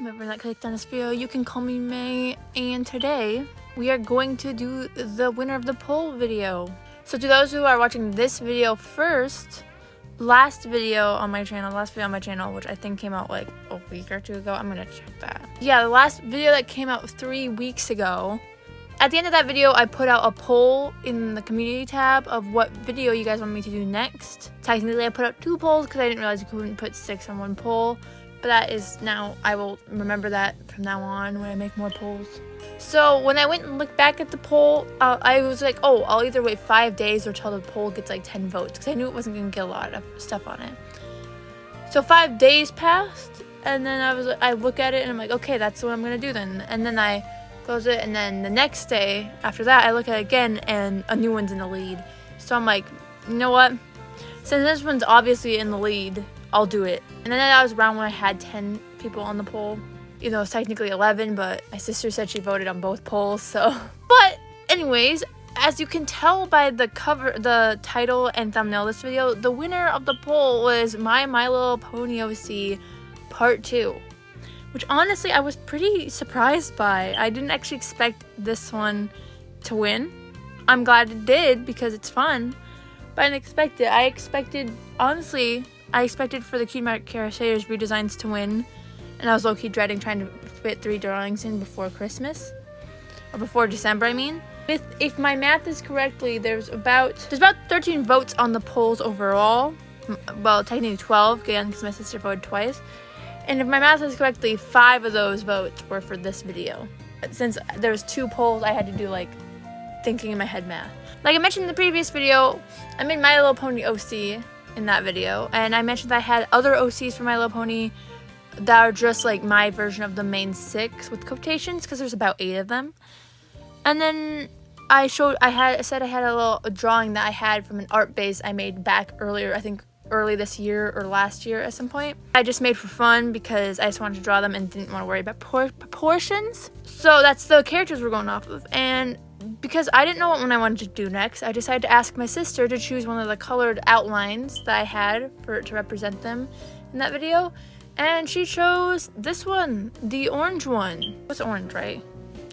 whoever that clicked on this video. You can call me May, and today we are going to do the winner of the poll video. So to those who are watching this video first, last video on my channel, which I think came out like a week or two ago. I'm gonna check that. Yeah, the last video that came out 3 weeks ago. At the end of that video, I put out a poll in the community tab of what video you guys want me to do next. Technically, I put out 2 polls because I didn't realize you couldn't put 6 on 1 poll. But that is now, I will remember that from now on when I make more polls. So when I went and looked back at the poll, I was like, oh, I'll either wait 5 days or till the poll gets like 10 votes. Because I knew it wasn't going to get a lot of stuff on it. So 5 days passed. And then I look at it and I'm like, okay, that's what I'm going to do then. And then I close it, and then the next day after that I look at it again and a new one's in the lead. So I'm like, you know what, since this one's obviously in the lead, I'll do it. And then that was around when I had 10 people on the poll, even though it's technically 11, but my sister said she voted on both polls, so. But anyways, as you can tell by the cover, the title and thumbnail of this video, the winner of the poll was My Little Pony OC Part 2. Which honestly, I was pretty surprised by. I didn't actually expect this one to win. I'm glad it did because it's fun. But I didn't expect it. I expected for the Cutie Mark Crusaders redesigns to win. And I was low-key dreading trying to fit 3 drawings in before Christmas. Or before December, I mean. If my math is correctly, there's about 13 votes on the polls overall. Well, technically 12, again, because my sister voted twice. And if my math is correctly, 5 of those votes were for this video. Since there was 2 polls, I had to do like thinking in my head math. Like I mentioned in the previous video, I made My Little Pony OC in that video. And I mentioned that I had other OCs for My Little Pony that are just like my version of the main 6 with quotations, because there's about 8 of them. And then I said I had a little drawing that I had from an art base I made back earlier, I think early this year or last year at some point. I just made for fun because I just wanted to draw them and didn't want to worry about proportions. So that's the characters we're going off of. And because I didn't know what one I wanted to do next, I decided to ask my sister to choose one of the colored outlines that I had to represent them in that video. And she chose this one, the orange one. It's orange, right?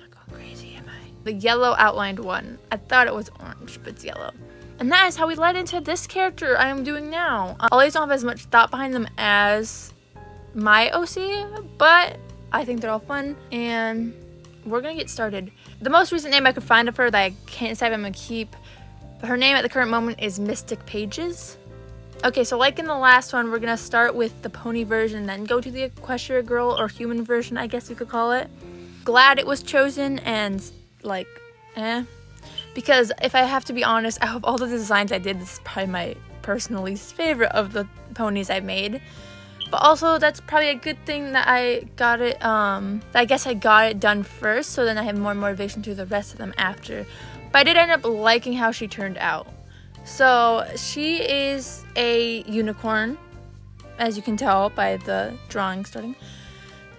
I'm going crazy, am I? The yellow outlined one. I thought it was orange, but it's yellow. And that is how we led into this character I am doing now. I always don't have as much thought behind them as my OC, but I think they're all fun, and we're gonna get started. The most recent name I could find of her that I can't decide if I'm gonna keep, but her name at the current moment is Mystic Pages. Okay, so like in the last one, we're gonna start with the pony version, then go to the Equestria Girl or human version, I guess you could call it. Glad it was chosen, and like, because if I have to be honest, out of all the designs I did, this is probably my personal least favorite of the ponies I've made. But also, that's probably a good thing that I got it, I guess I got it done first, so then I have more motivation to do the rest of them after. But I did end up liking how she turned out. So, she is a unicorn, as you can tell by the drawing starting.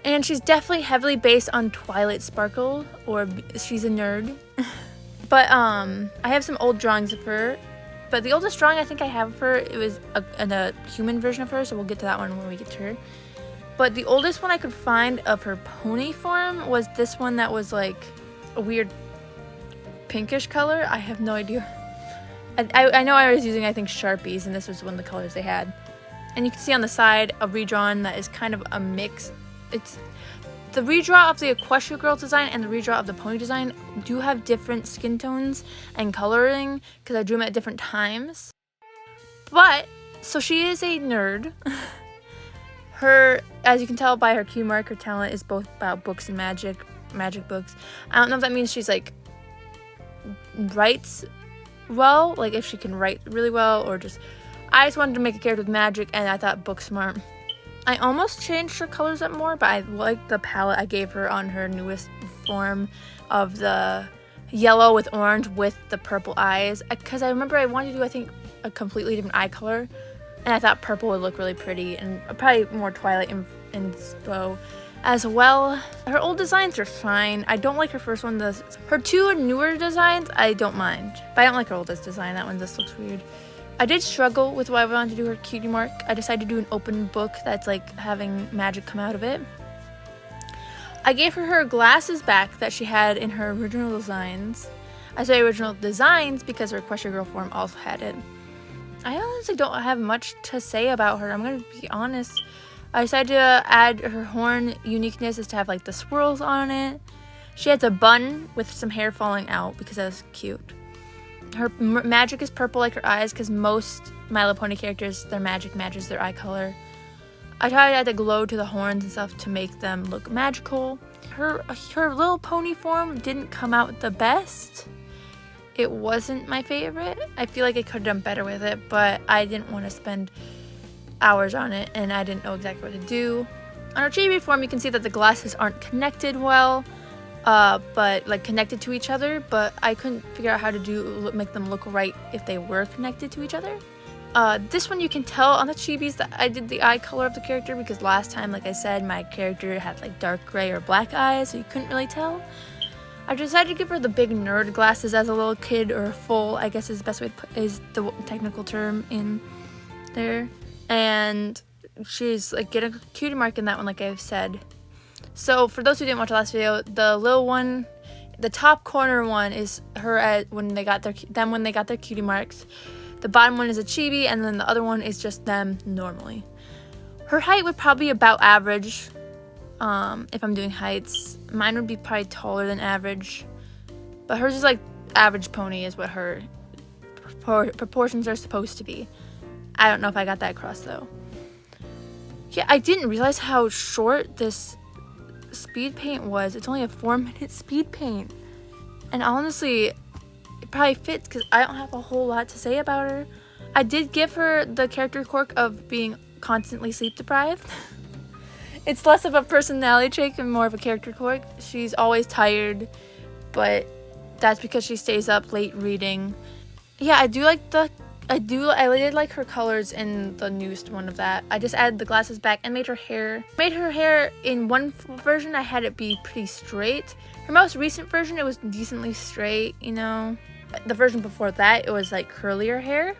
And she's definitely heavily based on Twilight Sparkle, or she's a nerd. But I have some old drawings of her, but the oldest drawing I think I have of her, it was a human version of her, so we'll get to that one when we get to her. But the oldest one I could find of her pony form was this one that was like a weird pinkish color. I have no idea. I know I was using, I think, Sharpies, and this was one of the colors they had. And you can see on the side a redrawn that is kind of a mix. It's the redraw of the Equestria Girl design and the redraw of the pony design do have different skin tones and coloring because I drew them at different times. But, so she is a nerd. Her, as you can tell by her Cutie Mark, her talent is both about books and magic books. I don't know if that means she's like, writes well, like if she can write really well, or just, I just wanted to make a character with magic and I thought book smart. I almost changed her colors up more, but I like the palette I gave her on her newest form of the yellow with orange with the purple eyes. Because I remember I wanted to do, I think, a completely different eye color. And I thought purple would look really pretty and probably more Twilight inspo as well. Her old designs are fine. I don't like her first one. Her 2 newer designs, I don't mind. But I don't like her oldest design. That one just looks weird. I did struggle with why I wanted to do her Cutie Mark. I decided to do an open book that's like having magic come out of it. I gave her glasses back that she had in her original designs. I say original designs because her Equestria Girl form also had it. I honestly don't have much to say about her. I'm gonna be honest. I decided to add her horn uniqueness is to have like the swirls on it. She has a bun with some hair falling out because that was cute. Her magic is purple like her eyes because most My Little Pony characters, their magic matches their eye color. I tried to add the glow to the horns and stuff to make them look magical. Her little pony form didn't come out the best. It wasn't my favorite. I feel like I could have done better with it, but I didn't want to spend hours on it and I didn't know exactly what to do. On her chibi form, you can see that the glasses aren't connected well, but like connected to each other, but I couldn't figure out how to make them look right if they were connected to each other. This one you can tell on the chibis that I did the eye color of the character because last time, like I said, my character had like dark gray or black eyes, so you couldn't really tell. I decided to give her the big nerd glasses as a little kid, or full, I guess is the best way to put, is the technical term in there. And she's like getting a cutie mark in that one, like I've said. So for those who didn't watch the last video, the little one, the top corner one is her when they got their cutie marks. The bottom one is a chibi, and then the other one is just them normally. Her height would probably be about average. If I'm doing heights, mine would be probably taller than average, but hers is like average pony is what her proportions are supposed to be. I don't know if I got that across though. Yeah, I didn't realize how short this speed paint was. It's only a 4-minute speed paint, and honestly it probably fits because I don't have a whole lot to say about her. I did give her the character quirk of being constantly sleep deprived. It's less of a personality trait and more of a character quirk. She's always tired, but that's because she stays up late reading. Yeah, I did like her colors in the newest one of that. I just added the glasses back and made her hair. In one version I had it be pretty straight. Her most recent version it was decently straight, you know. The version before that it was like curlier hair.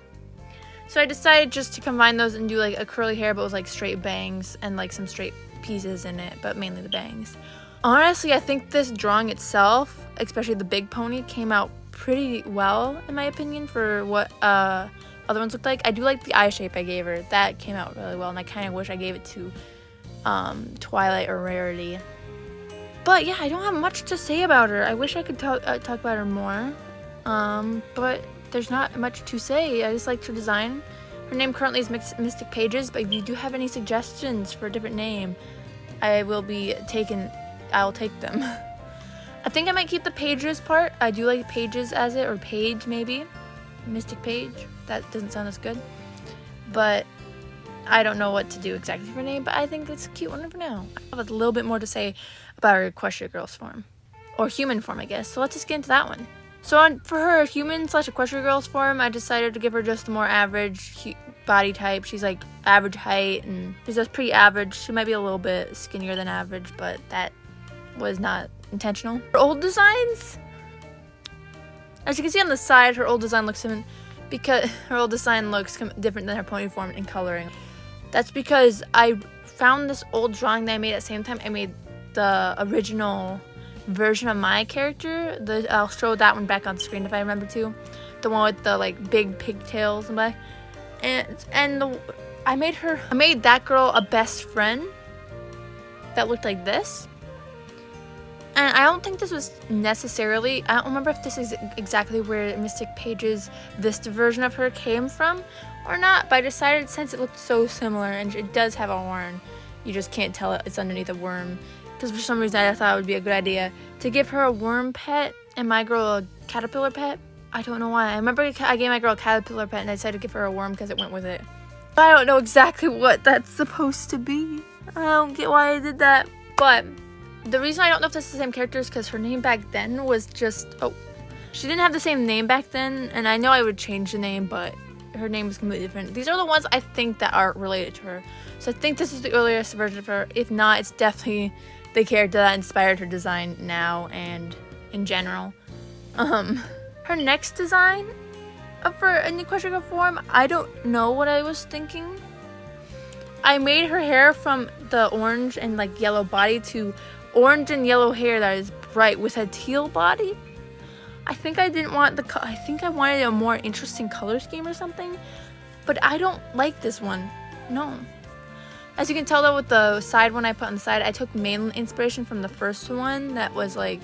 So I decided just to combine those and do like a curly hair but with like straight bangs and like some straight pieces in it, but mainly the bangs. Honestly, I think this drawing itself, especially the big pony, came out pretty well in my opinion for what other ones looked like. I do like the eye shape I gave her. That came out really well, and I kind of wish I gave it to Twilight or Rarity. But yeah, I don't have much to say about her. I wish I could talk about her more, but there's not much to say. I just liked her design. Her name currently is Mystic Pages, but if you do have any suggestions for a different name, I'll take them. I think I might keep the Pages part. I do like Pages as it, or Page maybe. Mystic Page. That doesn't sound as good. But I don't know what to do exactly for her name, but I think it's a cute one for now. I have a little bit more to say about her Equestria Girls form. Or human form, I guess. So let's just get into that one. So for her human/Equestria Girls form, I decided to give her just the more average body type. She's like average height, and she's just pretty average. She might be a little bit skinnier than average, but that was not intentional. Her old designs, as you can see on the side, her old design looks different than her pony form in coloring. That's because I found this old drawing that I made at the same time I made the original version of my character. I'll show that one back on screen if I remember to. The one with the like big pigtails and black. I made that girl a best friend that looked like this. And I don't think this was necessarily, I don't remember if this is exactly where Mystic Pages, this version of her came from or not, but I decided since it looked so similar and it does have a horn, you just can't tell it's underneath a worm. Because for some reason I thought it would be a good idea to give her a worm pet and my girl a caterpillar pet. I don't know why. I remember I gave my girl a caterpillar pet and I decided to give her a worm because it went with it. I don't know exactly what that's supposed to be. I don't get why I did that. But the reason I don't know if this is the same character is because her name back then was just... Oh, she didn't have the same name back then. And I know I would change the name, but her name was completely different. These are the ones I think that are related to her. So I think this is the earliest version of her. If not, it's definitely the character that inspired her design now and in general. Her next design of her in the Equestria Girl form, I don't know what I was thinking. I made her hair from the orange and like yellow body to orange and yellow hair that is bright with a teal body. I think I didn't want I think I wanted a more interesting color scheme or something, but I don't like this one. No. As you can tell though, with the side one I put on the side, I took main inspiration from the first one that was like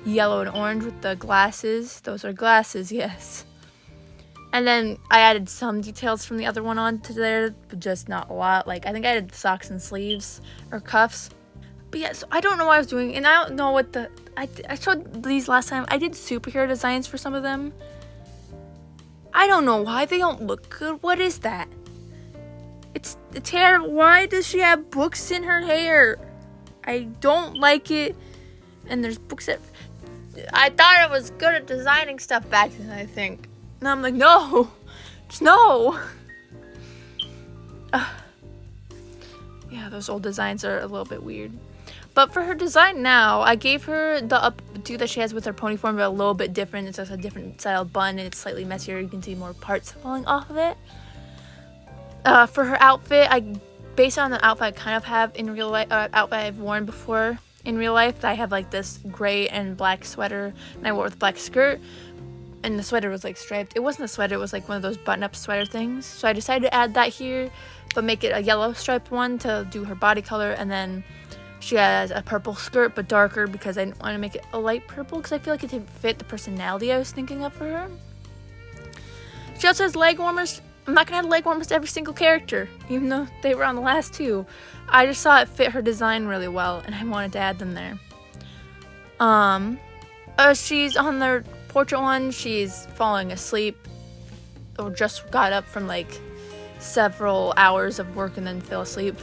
yellow and orange with the glasses. Those are glasses, yes. And then I added some details from the other one onto there, but just not a lot. Like, I think I added socks and sleeves or cuffs. But yeah, so I don't know what I was doing, and I don't know what I showed these last time. I did superhero designs for some of them. I don't know why they don't look good. What is that? It's hair. Why does she have books in her hair? I don't like it. And there's books that... I thought I was good at designing stuff back then, I think. And I'm like, no. Just no. Yeah, those old designs are a little bit weird. But for her design now, I gave her the updo that she has with her pony form, but a little bit different. It's just a different style bun, and it's slightly messier. You can see more parts falling off of it. For her outfit, based on the outfit I kind of have in real life, outfit I've worn before in real life. I have like this gray and black sweater, and I wore it with a black skirt, and the sweater was like striped. It wasn't a sweater, it was like one of those button-up sweater things. So I decided to add that here, but make it a yellow striped one to do her body color, and then she has a purple skirt, but darker because I didn't want to make it a light purple because I feel like it didn't fit the personality I was thinking of for her. She also has leg warmers. I'm not going to add leg warmers to every single character, even though they were on the last two. I just saw it fit her design really well, and I wanted to add them there. She's on the portrait one. She's falling asleep, or just got up from like several hours of work and then fell asleep.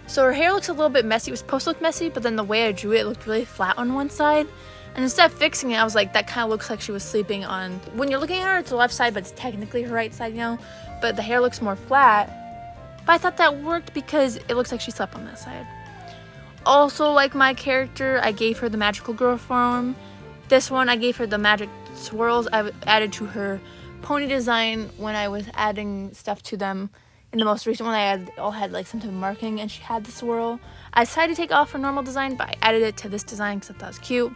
So her hair looks a little bit messy. It was supposed to look messy, but then the way I drew it looked really flat on one side. And instead of fixing it, I was like, that kind of looks like she was sleeping on... When you're looking at her, it's the left side, but it's technically her right side, you know? But the hair looks more flat. But I thought that worked because it looks like she slept on that side. Also, like my character, I gave her the magical girl form. This one, I gave her the magic swirls I added to her pony design when I was adding stuff to them. In the most recent one, I all had like some type of marking, and she had the swirl. I decided to take off her normal design, but I added it to this design because I thought it was cute.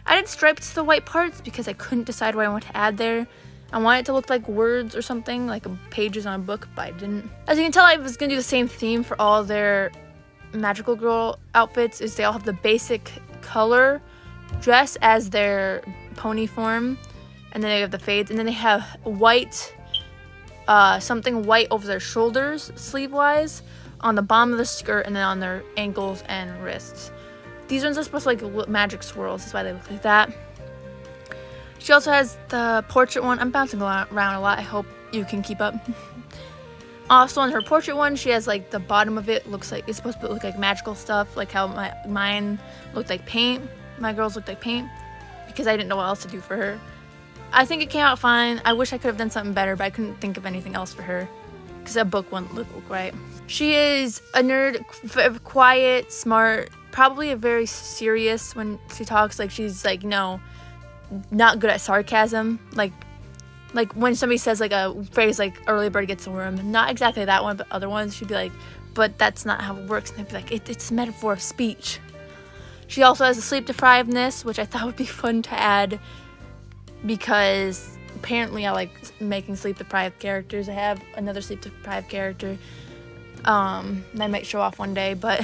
I did stripes to the white parts because I couldn't decide what I wanted to add there. I wanted it to look like words or something, like pages on a book, but I didn't. As you can tell, I was going to do the same theme for all their magical girl outfits, is they all have the basic color dress as their pony form, and then they have the fades, and then they have white... something white over their shoulders, sleeve-wise, on the bottom of the skirt, and then on their ankles and wrists. These ones are supposed to look like magic swirls, that's why they look like that. She also has the portrait one. I'm bouncing around a lot, I hope you can keep up. Also on her portrait one, she has like the bottom of it looks like, it's supposed to look like magical stuff, like how mine looked like paint. My girls looked like paint, because I didn't know what else to do for her. I think it came out fine. I wish I could have done something better, but I couldn't think of anything else for her because that book wouldn't look right. She is a nerd, quiet, smart, probably a very serious when she talks. Like, she's like, no, not good at sarcasm. Like when somebody says like a phrase like early bird gets the worm, not exactly that one, but other ones, she'd be like, but that's not how it works. And they'd be like, it's a metaphor of speech. She also has a sleep deprivedness, which I thought would be fun to add, because apparently I like making sleep deprived characters. I have another sleep deprived character that I might show off one day, but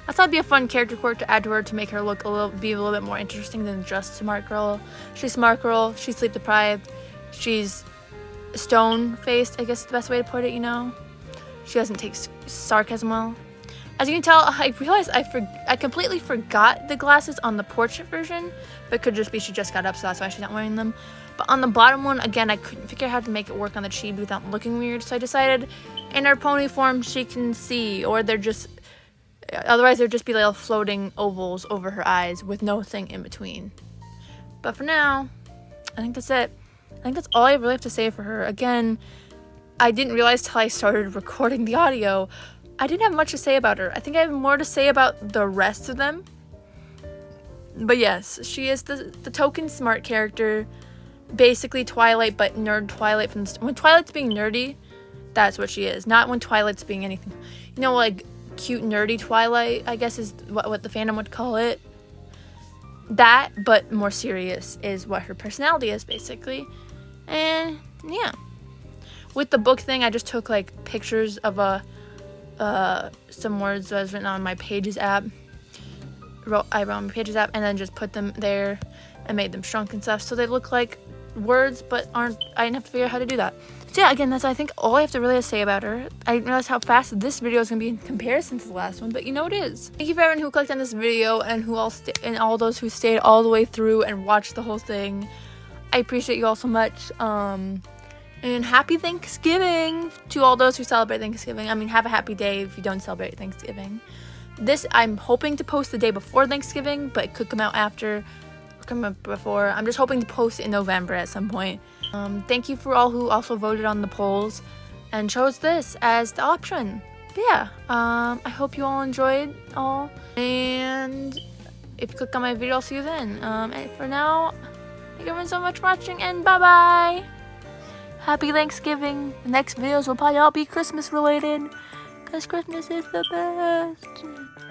I thought it'd be a fun character quirk to add to her to make her look be a little bit more interesting than just smart girl. She's smart girl, she's sleep deprived, she's stone faced, I guess is the best way to put it, you know. She doesn't take sarcasm well. As you can tell, I realized I completely forgot the glasses on the portrait version, but it could just be she just got up, so that's why she's not wearing them. But on the bottom one, again, I couldn't figure out how to make it work on the chibi without looking weird, so I decided in her pony form she can see, or otherwise there'd just be little floating ovals over her eyes with no thing in between. But for now, I think that's it. I think that's all I really have to say for her. Again, I didn't realize till I started recording the audio, I didn't have much to say about her. I think I have more to say about the rest of them. But yes, she is the token smart character. Basically Twilight, but nerd Twilight. When Twilight's being nerdy, that's what she is. Not when Twilight's being anything. You know, like cute nerdy Twilight, I guess is what the fandom would call it. That, but more serious, is what her personality is basically. And yeah, with the book thing, I just took like pictures of some words that was written on my Pages app. I wrote on my Pages app and then just put them there and made them shrunk and stuff so they look like words but aren't. I didn't have to figure out how to do that. So yeah, again, that's I think all I have to really say about her. I didn't realize how fast this video is gonna be in comparison to the last one, but you know it is. Thank you for everyone who clicked on this video and all those who stayed all the way through and watched the whole thing. I appreciate you all so much. And happy Thanksgiving to all those who celebrate Thanksgiving. I mean, have a happy day if you don't celebrate Thanksgiving. This I'm hoping to post the day before Thanksgiving, but it could come out after or come out before. I'm just hoping to post in November at some point. Thank you for all who also voted on the polls and chose this as the option. But yeah, I hope you all enjoyed all. And if you click on my video, I'll see you then. And for now, thank you everyone so much for watching, and bye-bye. Happy Thanksgiving. The next videos will probably all be Christmas related, because Christmas is the best.